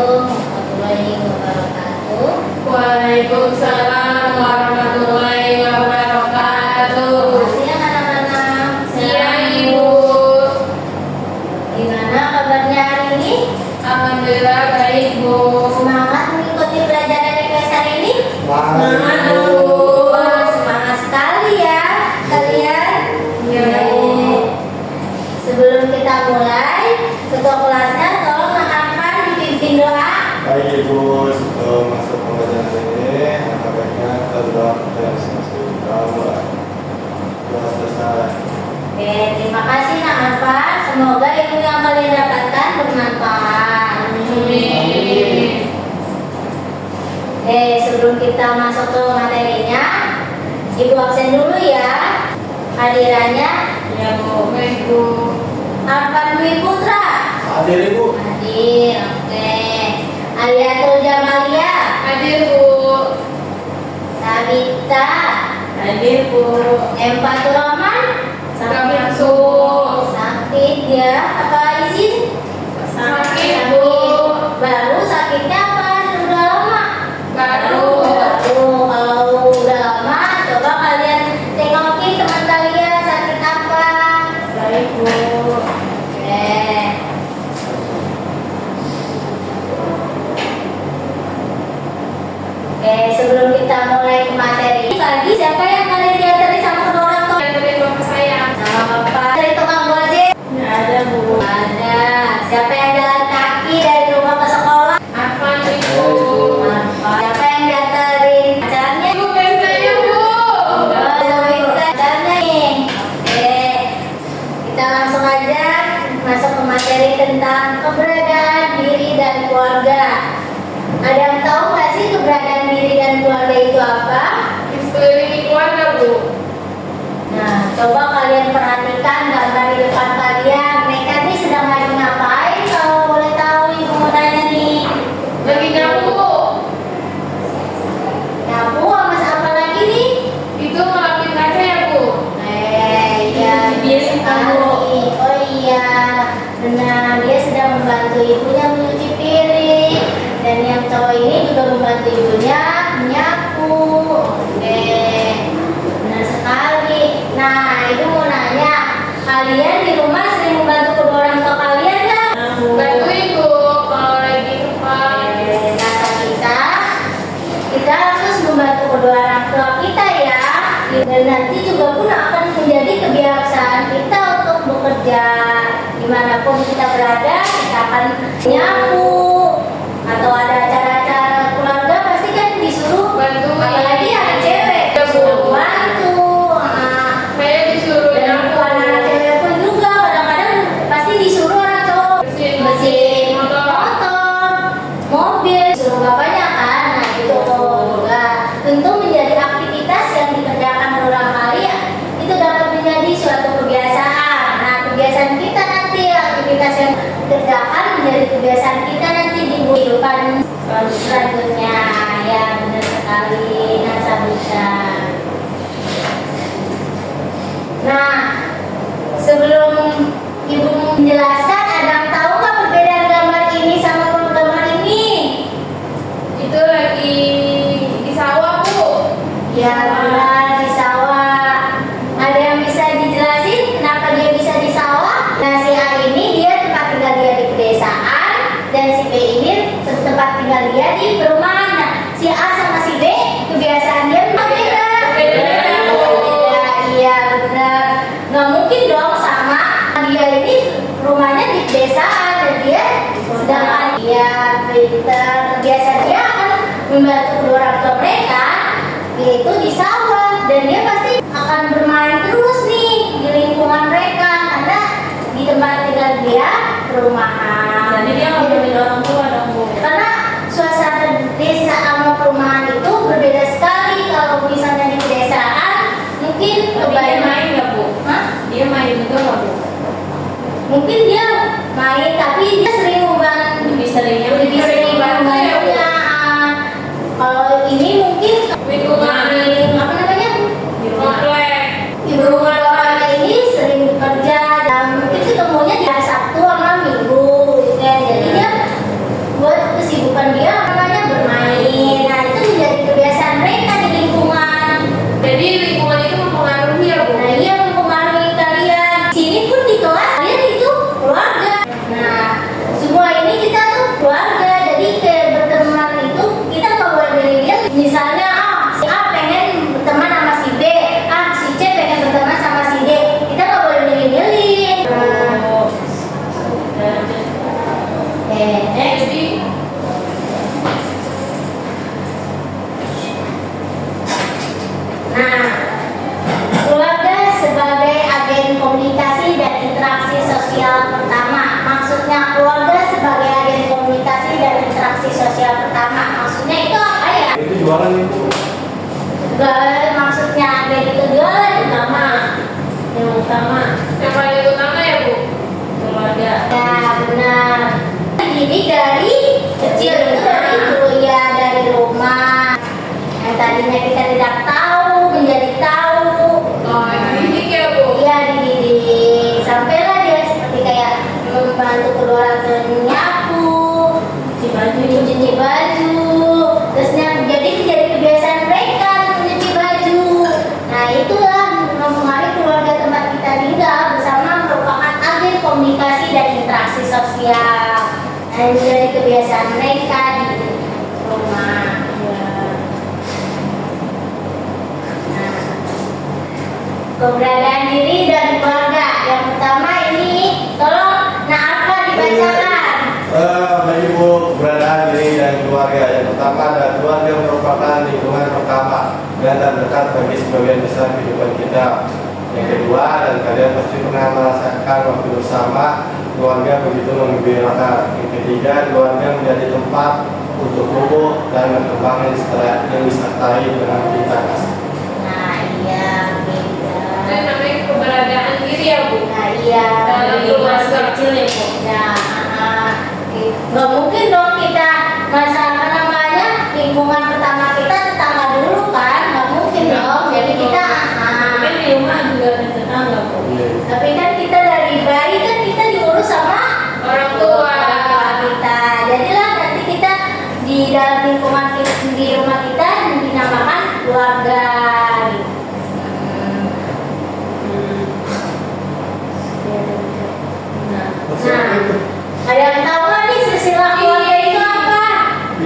warahmatullahi wabarakatuh. Waalaikumsalam warahmatullahi wabarakatuh. Siang anak-anak. Siang Ibu. Gimana kabarnya hari ini? Alhamdulillah baik Bu. Semangat mengikuti pelajaran IPS hari ini? Semangat Bu. Wah, semangat sekali ya kalian. Ya Bu. Sebelum kita mulai, ketua kelasnya tolong akan dipimpin doa. Baik Ibu, sebelum masuk pembelajaran ini, baiknya kita berdoa kepada semesta kita. Doa selesai. Oke, terima kasih Nak Arfa. Semoga ilmu yang kalian dapatkan bermanfaat. Amin. Oke, sebelum kita masuk ke materinya, Ibu absen dulu ya. Hadirannya Ya Bu. Baik Bu. Arfan Dwi Putra. Hadir Ibu. Hadir, oke. Aliatul Jamalia, Hadir Bu. Sabita, Hadir Bu. Empatur Rahman, Sakit Bu. sakit ya, apa izin? Sakit Bu. Baru sakitnya apa? Sudah lama? Baru. Kalau udah lama, coba kalian tengokin teman kalian sakit apa. Baik Bu. Oke. Oke, sebelum kita mulai ke materi, tadi siapa yang kalian diantarin sama kedua orang tua? Saya dari bapak saya. Sama bapak. Dari tukang gojek? Nggak ada Bu. Ada. Siapa yang jalan kaki dari rumah ke sekolah? Afan Ibu. Apa? Siapa yang diantarin pacarnya? Ibu ben saya Bu. Pacarnya nih. Oke. Kita langsung aja masuk ke materi tentang keberadaan diri dan keluarga. Ada yang tahu nggak sih keberadaan diri dan keluarga itu apa? Sekeliling keluarga Bu. Nah, coba kalian perhatikan gambar di depan kalian. Mereka nih sedang lagi ngapain? Kalau boleh tahu, Ibu mau tanya nih. Lagi nyapu. Nyapu sama apa lagi nih? Itu ngelapin kaca ya Bu. Iya, Biasa sekali. Oh iya, benar. Dia sedang membantu ibunya mencuci piring. Dan yang cowok ini juga membantu ibunya menyapu. Oke, benar sekali. Nah, Ibu mau nanya, kalian di rumah sering membantu kedua orang tua kalian nggak? Bantu Ibu kalau lagi cepat. Kita harus membantu kedua orang tua kita ya. Dan nanti juga pun akan menjadi kebiasaan kita untuk bekerja. Dimanapun kita berada, kita akan nyapu. Atau ada acara-acara keluarga pasti kan disuruh Bantu. apalagi anak cewek Ya, Bu. disuruh bantu. Saya disuruh Dan nyapu. anak cewek pun juga kadang-kadang pasti disuruh anak cowok Bersihin motor, mobil, disuruh bapaknya kan. Nah itu juga tentu menjadi aktivitas yang dikerjakan berulang kali ya. Itu dapat menjadi suatu kebiasaan. Nah kebiasaan kita nanti, aktivitas yang dikerjakan menjadi kebiasaan kita nanti di kehidupan selanjutnya. Ya benar sekali, Nasa bisa. Nah, sebelum Ibu menjelaskan, ada yang tahu nggak perbedaan gambar ini sama gambar ini? Itu lagi di sawah Bu. Ya benar, di sawah. Ada yang bisa dijelasin kenapa dia bisa di sawah? Nah si A ini dia tempat tinggal dia di pedesaan, dan si B ini tempat tinggal dia di perumahan. Nah, si A sama si B kebiasaan dia berbeda. Iya, iya benar. Nggak mungkin dong sama. Dia ini rumahnya di pedesaan dan dia sedangkan dia pintar. Kebiasaan dia akan membantu kedua orang tua mereka yaitu di sawah, dan dia pasti akan bermain terus nih di lingkungan mereka karena di tempat tinggal dia perumahan. Jadi dia nggak boleh orang tua dong Bu. Karena suasana desa sama perumahan itu berbeda sekali. Kalau misalnya di pedesaan mungkin Tapi dia kebanyakan main nggak Bu? Hah? Dia main juga nggak Bu? Mungkin dia main tapi dia sering membantu, Lebih seringnya lebih sering bantu ya Bu. membantunya. Kalau ini mungkin Lingkungan apa namanya? di komplek. Ibu rumah tangga ini sering bekerja dan mungkin ketemunya di hari Sabtu sama Minggu gitu ya. Jadi dia buat kesibukan jualan Ibu. Gak, maksudnya ada itu jualan utama. Yang utama. Yang paling utama ya Bu? Keluarga. Ya benar. Jadi dari kecil itu dari dulu ya, dari rumah. Yang tadinya kita tidak tahu menjadi tahu. Oh, dididik ya Bu? Iya dididik. Sampailah dia seperti kayak membantu kedua orang tua nyapu, cuci baju. Terusnya jadi kebiasaan mereka untuk mencuci baju. Nah itulah mempengaruhi keluarga tempat kita tinggal bersama merupakan agen komunikasi dan interaksi sosial. Nah itu dari kebiasaan mereka di rumah. Nah, keberadaan diri dan keluarga. Yang pertama ini tolong apa dibacakan. Bagi Ibu, keberadaan diri dan keluarga. Yang pertama adalah keluarga merupakan lingkungan pertama dan terdekat bagi sebagian besar kehidupan kita. Yang kedua, dan kalian pasti pernah merasakan waktu bersama keluarga begitu menggembirakan. Yang ketiga, keluarga menjadi tempat untuk tumbuh dan berkembang yang disertai dengan cinta kasih. Nah iya beda. Itu namanya keberadaan diri ya Bu? Nah iya Dalam keluarga kecil ya Bu? Nah, nggak mungkin dong kita masa apa namanya lingkungan pertama kita tetangga dulu kan, nggak mungkin dong. Jadi kita Mungkin di rumah juga ada tetangga Bu? tapi kan kita dari bayi kan kita diurus sama Orang tua. kita. Jadilah nanti kita di dalam lingkungan di rumah kita dinamakan keluarga. Ada yang tahu nggak nih silsilah keluarga itu apa?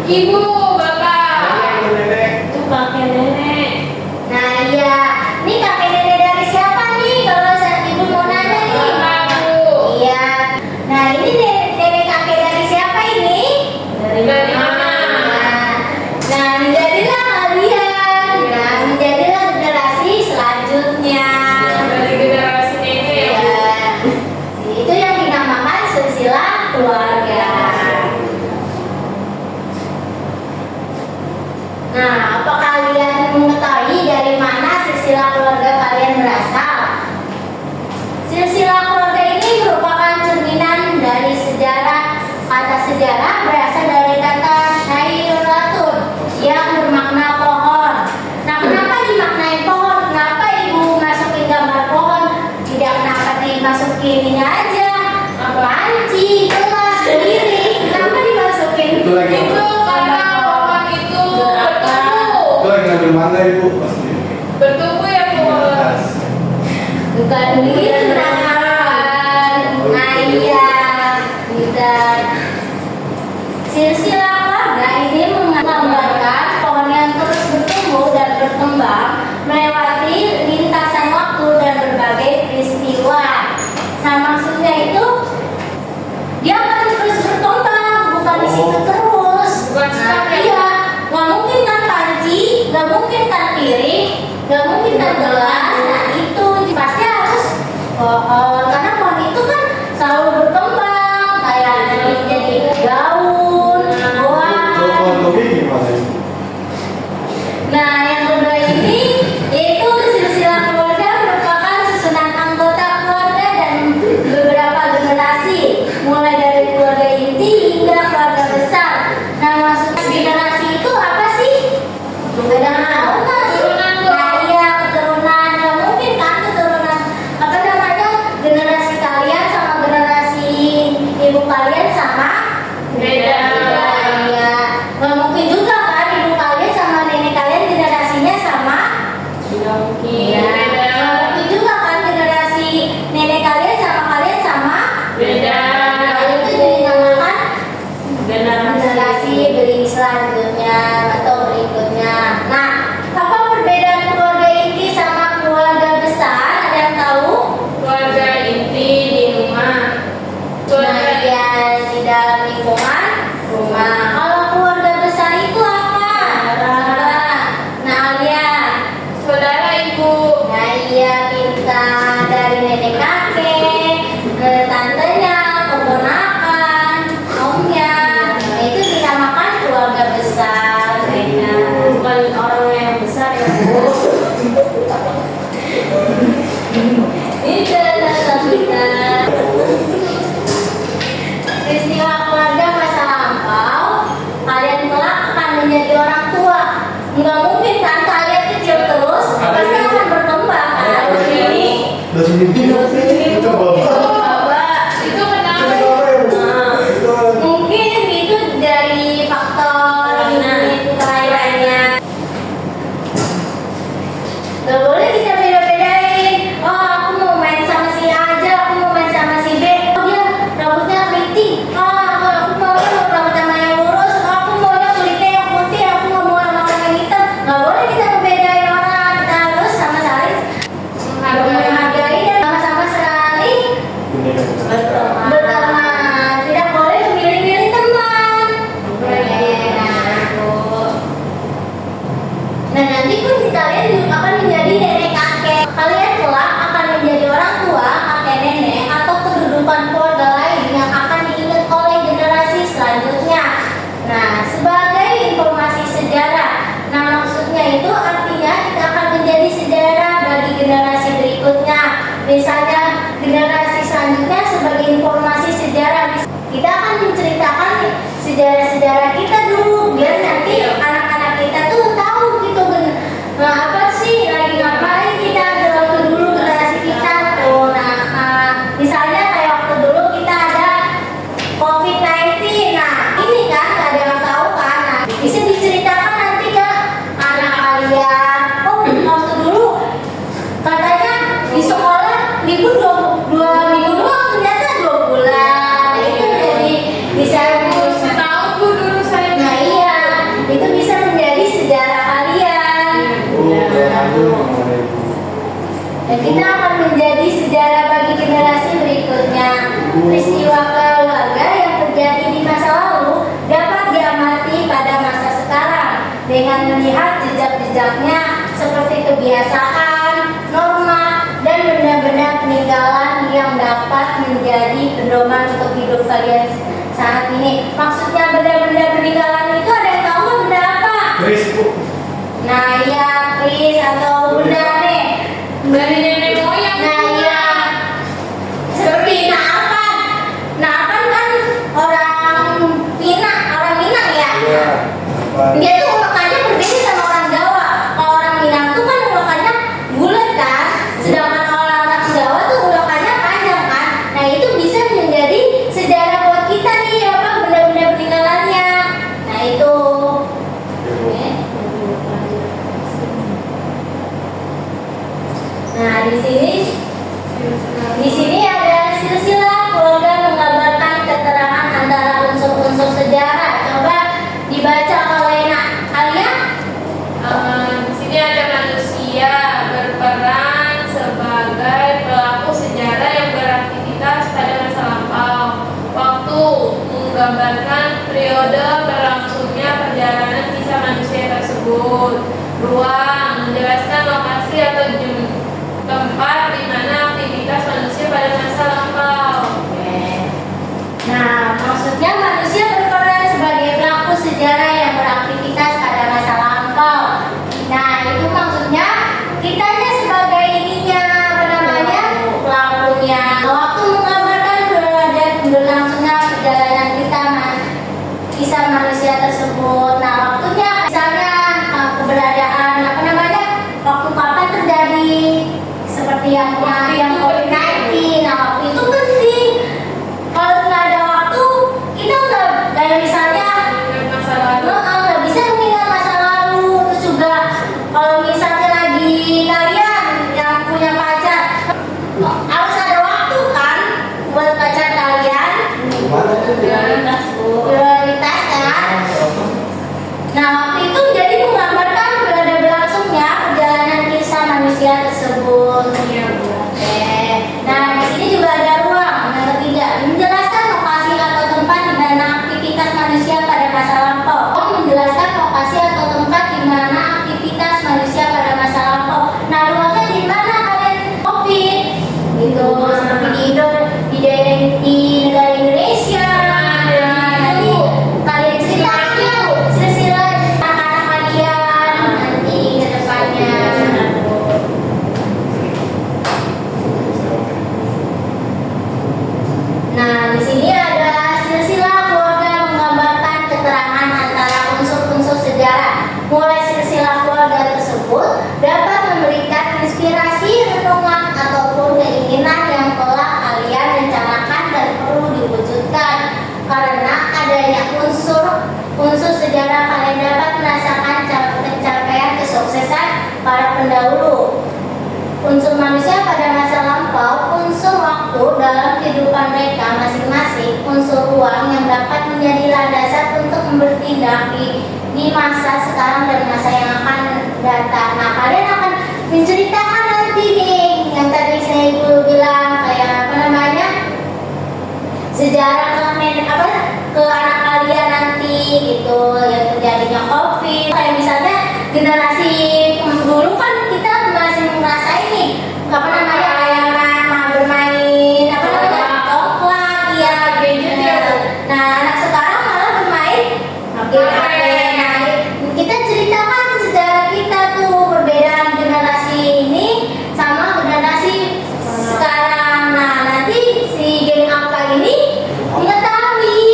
Ibu, Bapak. Nenek. Itu kakek nenek. Nah iya, ini kakek nenek dari siapa nih? Kalau ibu mau nanya nih. Bapak Bu. Iya. Nah ini nenek kakek dari siapa ini? Dari mana? Nah menjadilah kalian. Nah menjadilah generasi selanjutnya. Dari generasi nenek ya Bu? Ya, itu yang dinamakan silsilah keluarga. Nah, apa kalian mengetahui dari mana silsilah keluarga kalian berasal? Silsilah keluarga ini merupakan cerminan dari sejarah. Kata sejarah berasal dari kata syairatun yang bermakna pohon. Nah, kenapa dimaknai pohon? Kenapa ibu masukin gambar pohon? Tidak kenapa dimasukin ini aja? Panci, gelas, sendiri. Kenapa dimasukin? Itu lagi apa? Itu karena pohon itu bertumbuh. Itu lagi ngambil mana Ibu? Pasti. Bertumbuh ya Bu? Atas. Bukan bintang. Nah iya, bukan. Silsilah keluarga ini menggambarkan pohon yang terus bertumbuh dan berkembang melewati lintasan waktu dan berbagai peristiwa. Nah maksudnya itu dia akan terus berkembang, bukan di situ terus. Bukan Nah, stuck ya? iya, nggak mungkin kan panci, nggak mungkin kan piring, nggak mungkin kan gelas. Nah itu pasti harus pohon, karena pohon itu kan selalu berkembang, kayak nanti jadi daun, buah. Pohon kopi gimana Ibu? Nah, yang kedua ini yaitu silsilah keluarga merupakan susunan anggota keluarga dan beberapa generasi, mulai dari keluarga inti hingga keluarga besar. Nah, maksud generasi itu apa sih? Beda tahu nggak? Keturunan, Bu. Nah, iya keturunan. Nggak mungkin Berteman, tidak boleh memilih-milih teman. Nah, nanti pun kalian juga akan menjadi nenek kakek. Kalian kelak akan menjadi orang tua, kakek nenek, atau kedudukan keluarga lain yang akan diingat oleh generasi selanjutnya. Nah, sebagai informasi sejarah, nah maksudnya itu artinya kita akan menjadi sejarah bagi generasi berikutnya. Misalnya generasi selanjutnya sebagai informasi sejarah, kita akan menceritakan sejarah-sejarah kita dulu biar nanti anak-anak kita tuh tahu gitu apa sih lagi ngapain kita waktu dulu generasi kita tuh. Nah, misalnya kayak waktu dulu kita ada COVID-19. Nah, ini kan gak ada yang tahu kan. Nah, bisa diceritakan nanti ke anak kalian. Oh, waktu dulu katanya di sekolah libur dua minggu doang, ternyata 2 bulan. Nah, itu jadi bisa Setahun Bu dulu saya. nah iya, itu bisa menjadi sejarah kalian. Dan kita akan menjadi sejarah bagi generasi berikutnya. Peristiwa keluarga yang terjadi di masa lalu dapat diamati pada masa sekarang dengan melihat jejak-jejaknya seperti kebiasaan, norma, dan benda-benda peninggalan yang dapat menjadi pedoman untuk hidup kalian saat ini. Maksudnya benda-benda peninggalan itu ada yang tahu nggak benda apa? Nah iya, Kris atau benda nih Dari nenek moyang. nah iya seperti naapan. Naapan kan orang Minang ya. Dia tuh ulekannya berbeda sama orang Jawa. Kalau orang Minang tuh kan ulekannya bulat kan, sedangkan orang Jawa tuh ulekannya panjang kan. Nah itu bisa menjadi sejarah buat kita nih apa benda-benda peninggalannya. Nah itu. Nah di sini ada silsilah keluarga menggambarkan keterangan antara unsur-unsur sejarah. Coba dibaca oleh kalian. Di sini ada manusia berperan sebagai pelaku sejarah yang beraktivitas pada masa lampau. Waktu menggambarkan periode berlangsungnya perjalanan kisah manusia tersebut. Ruang menjelaskan lokasi atau tempat di mana aktivitas manusia pada masa lampau. Nah, maksudnya manusia berperan sebagai pelaku sejarah yang beraktivitas pada masa lampau. Nah, itu maksudnya kitanya sebagai ininya, apa namanya, pelakunya. Waktu menggambarkan berlangsungnya perjalanan kita, kisah manusia tersebut. Nah, waktunya misalnya keberadaan, apa namanya, waktu kapan terjadi seperti yang COVID-19. Nah, waktu itu penting. Kalau nggak ada waktu, kita udah kayak misalnya Masa lalu. nggak bisa mengingat masa lalu. Terus juga kalau misalnya lagi kalian yang punya pacar, harus ada waktu kan buat pacar kalian. Prioritas kan. Nah, waktu itu jadi menggambarkan berlangsungnya perjalanan kisah manusia tersebut. Oke. Nah, di sini juga ada ruang. Yang ketiga, menjelaskan lokasi atau tempat di mana aktivitas manusia pada masa lampau. Menjelaskan lokasi atau tempat di mana aktivitas manusia pada masa lampau. Nah, ruangnya di mana kalian COVID? Gitu, seperti di negara Indonesia. Nah, nanti kalian ceritakan silsilah anak-anak kalian nanti ke depannya. Nah, di sini ada silsilah keluarga menggambarkan keterangan antara unsur-unsur sejarah. Mulai silsilah keluarga tersebut dapat memberikan inspirasi, renungan, ataupun keinginan yang telah kalian rencanakan dan perlu diwujudkan. Karena adanya unsur sejarah, kalian dapat merasakan pencapaian kesuksesan para pendahulu. Unsur manusia pada masa lampau, unsur waktu dalam kehidupan mereka masing-masing, unsur ruang yang dapat menjadi landasan untuk bertindak di masa sekarang dan masa yang akan datang. Nah, kalian akan menceritakan nanti nih yang tadi saya bilang kayak apa namanya sejarah ke anak kalian nanti gitu, yang terjadinya COVID. Kayak misalnya generasi dulu kan kita masih ngerasain nih apa namanya kayak bermain apa namanya coklat ya gadget ya, Bu. nah anak sekarang malah bermain game HP. Nah kita ceritakan sejarah kita tuh, perbedaan generasi ini sama generasi sekarang. Nah nanti si game apa ini mengetahui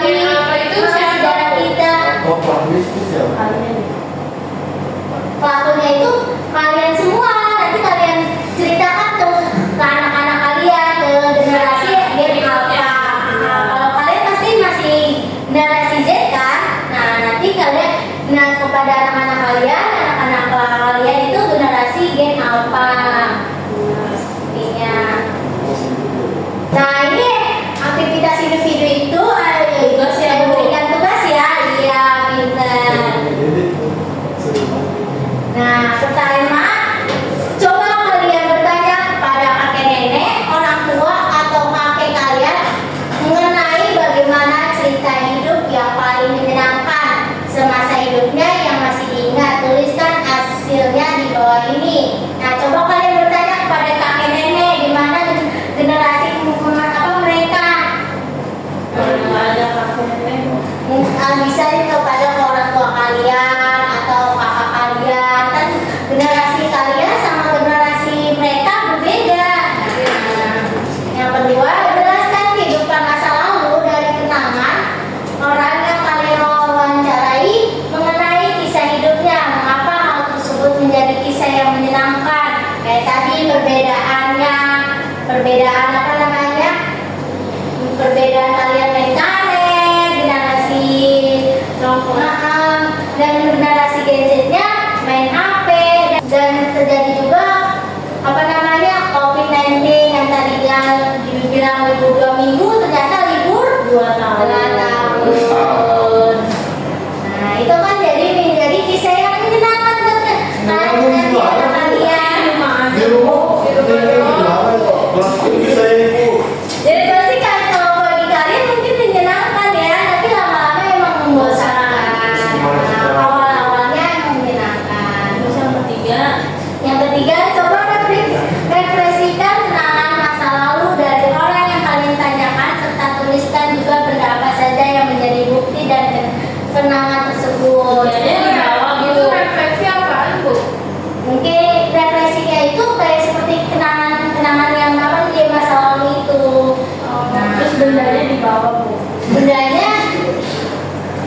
Game apa itu siapa? sejarah kita. Oh, praktis itu siapa? Pelakunya itu kalian semua. Nanti kalian ceritakan tuh ke anak-anak kalian, ke generasi game apa. Nah, kalau kalian pasti masih generasi Z kan. Nah nanti kalian kepada anak-anak kalian itu generasi game apa. Sepertinya. Nah ini aktivitas individu itu Tugas ya, Bu. berikan tugas ya, iya pintar. Nah pertama, coba kalian bertanya kepada kakek nenek, orang tua atau kakek kalian mengenai bagaimana cerita hidup yang paling menyenangkan semasa hidupnya yang masih diingat. Tuliskan hasilnya di bawah ini. Nah coba kalian bertanya kepada kakek nenek gimana generasi mereka. Bisa kepada orang tua kalian atau kakak kalian, kan generasi kalian sama generasi mereka berbeda. Nah, yang kedua, jelaskan kehidupan masa lalu dari kenangan orang yang kalian wawancarai mengenai kisah hidupnya. Mengapa hal tersebut menjadi kisah yang menyenangkan? Kayak tadi perbedaan apa namanya? Perbedaan kalian main karet, generasi dan generasi gadgetnya main HP, dan terjadi juga apa namanya COVID-19 yang tadinya dibilang libur 2 minggu ternyata libur 2 tahun. Nah itu kan jadi kisah yang menyenangkan kan kalian. Jadi pasti kan kalau bagi kalian mungkin menyenangkan ya, tapi lama-lama emang membosankan. Nah, awal-awalnya emang menyenangkan. Terus Yang ketiga, coba refleksikan kenangan masa lalu dari orang yang kalian tanyakan, serta tuliskan juga benda apa saja yang menjadi bukti dan kenangan tersebut. itu refleksi apaan, Bu? Mungkin refleksinya itu kayak seperti kenangan yang apa di masa lalu itu. Terus bendanya dibawa, Bu. Bendanya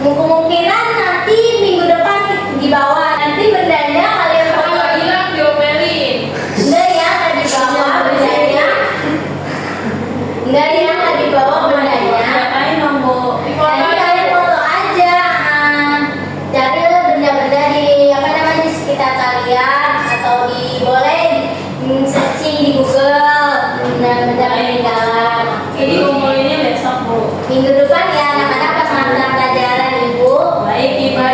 kemungkinan nanti minggu depan dibawa. Nanti bendanya kalian Kalau bawa. hilang diomelin. Enggak ya, nggak dibawa bendanya. Enggak ya, nggak dibawa bendanya. Ngapain dong, Bu? Nanti kalian foto aja. Cari benda-benda di apa namanya di sekitar kalian atau boleh searching di Google benda-benda peninggalan. Ini ngomongnya besok, Bu. Minggu depan ya anak-anak pas mata pelajaran Ibu. Baik, Ibu.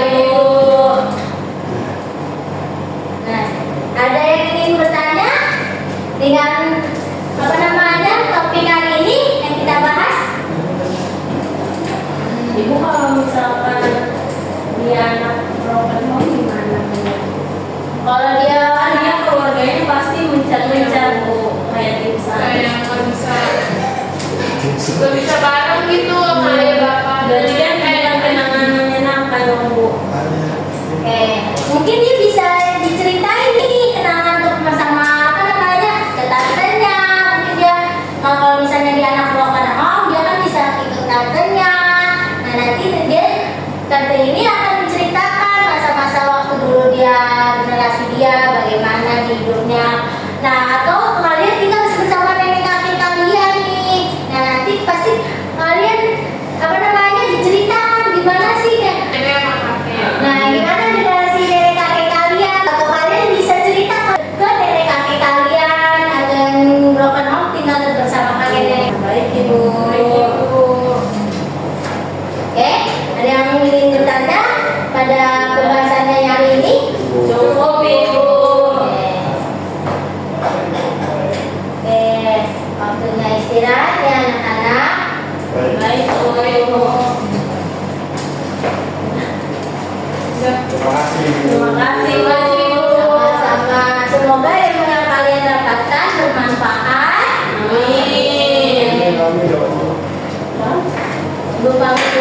Nah, ada yang ingin bertanya dengan apa namanya topik hari ini yang kita bahas? Ibu kalau misalkan dia anak broken home gimana, Bu? Kalau dia Kan dia keluarganya pasti mencar-mencar, Bu. Kayak timsah. Kayak nggak bisa bareng gitu sama ayah bapak. Berarti kan kayak kenangan menyenangkan dong, Bu. Oke, mungkin dia bisa diceritain nih kenangan untuk sama apa namanya tantenya. Mungkin dia kalau misalnya dia anak broken home, dia kan bisa ikut tantenya. Nah nanti dia tante ini akan menceritakan masa-masa waktu dulu dia generasi dia bagaimana di hidupnya. Nah atau kalian tinggal bersama nenek kakek kalian nih. Nah nanti pasti kalian apa namanya diceritakan gimana sih kayak. Nenek sama kakek. Nah, gimana generasi nenek kakek kalian? Atau kalian bisa cerita ke nenek kakek kalian atau yang broken home tinggal bersama kakek nenek. Baik, Ibu. Oke, ada yang ingin bertanya pada pembahasannya hari ini? Cukup, Ibu. Oke, waktunya istirahat. istirahat ya anak-anak. Baik. Baik, Bu. Terima kasih. Terima kasih, Bu. Sama-sama. Semoga ilmu yang kalian dapatkan bermanfaat. Amin. Amin, amin, ya Allah. Ibu pamit